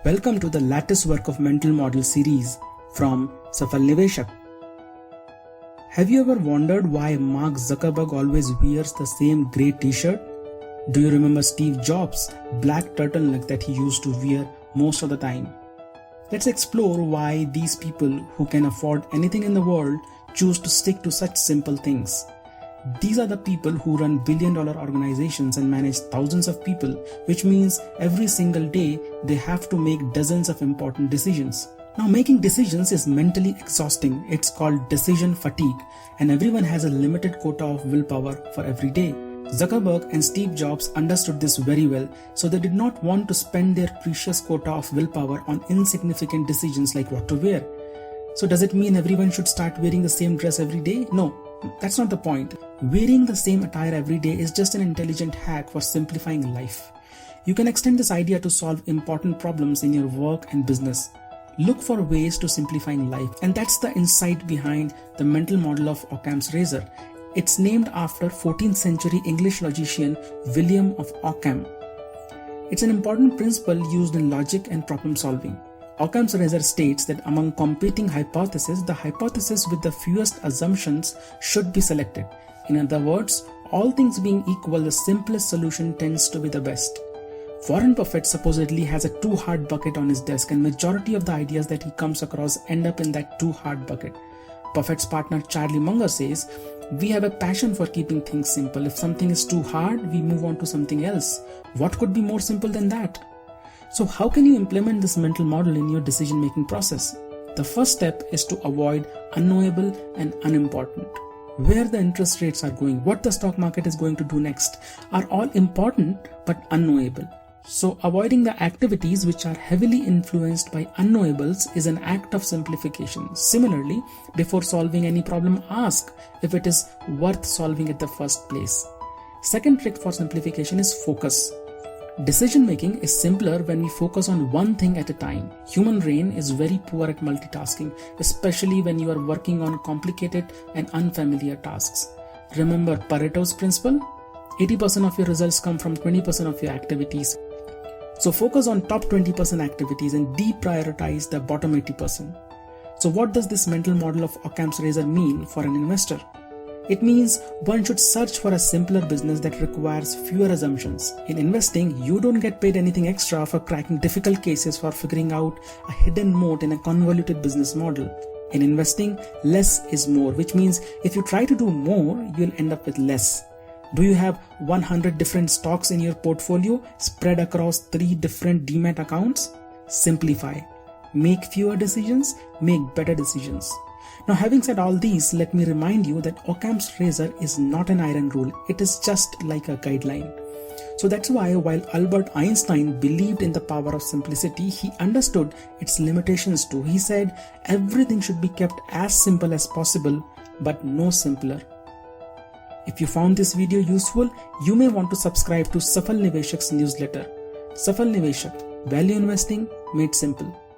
Welcome to the latest work of mental model series from Safal Niveshak. Have you ever wondered why Mark Zuckerberg always wears the same grey t-shirt? Do you remember Steve Jobs' black turtleneck that he used to wear most of the time? Let's explore why these people who can afford anything in the world choose to stick to such simple things. These are the people who run billion-dollar organizations and manage thousands of people, which means every single day they have to make dozens of important decisions. Now, making decisions is mentally exhausting. It's called decision fatigue, and everyone has a limited quota of willpower for every day. Zuckerberg and Steve Jobs understood this very well, so they did not want to spend their precious quota of willpower on insignificant decisions like what to wear. So does it mean everyone should start wearing the same dress every day? No, that's not the point. Wearing the same attire every day is just an intelligent hack for simplifying life. You can extend this idea to solve important problems in your work and business. Look for ways to simplifying life, and that's the insight behind the mental model of Occam's Razor. It's named after 14th century English logician William of Occam. It's an important principle used in logic and problem solving. Occam's Razor states that among competing hypotheses, the hypothesis with the fewest assumptions should be selected. In other words, all things being equal, the simplest solution tends to be the best. Warren Buffett supposedly has a too hard bucket on his desk, and majority of the ideas that he comes across end up in that too hard bucket. Buffett's partner Charlie Munger says, "We have a passion for keeping things simple. If something is too hard, we move on to something else. What could be more simple than that?" So how can you implement this mental model in your decision-making process? The first step is to avoid unknowable and unimportant. Where the interest rates are going, what the stock market is going to do next, are all important but unknowable. So avoiding the activities which are heavily influenced by unknowables is an act of simplification. Similarly, before solving any problem, ask if it is worth solving at the first place. Second trick for simplification is focus. Decision making is simpler when we focus on one thing at a time. Human brain is very poor at multitasking, especially when you are working on complicated and unfamiliar tasks. Remember Pareto's principle? 80% of your results come from 20% of your activities. So focus on top 20% activities and deprioritize the bottom 80%. So what does this mental model of Occam's Razor mean for an investor? It means one should search for a simpler business that requires fewer assumptions. In investing, you don't get paid anything extra for cracking difficult cases for figuring out a hidden moat in a convoluted business model. In investing, less is more, which means if you try to do more, you'll end up with less. Do you have 100 different stocks in your portfolio spread across 3 different demat accounts? Simplify. Make fewer decisions, make better decisions. Now, having said all these, let me remind you that Occam's Razor is not an iron rule. It is just like a guideline. So that's why while Albert Einstein believed in the power of simplicity, he understood its limitations too. He said everything should be kept as simple as possible, but no simpler. If you found this video useful, you may want to subscribe to Safal Niveshak's newsletter. Safal Niveshak, Value Investing Made Simple.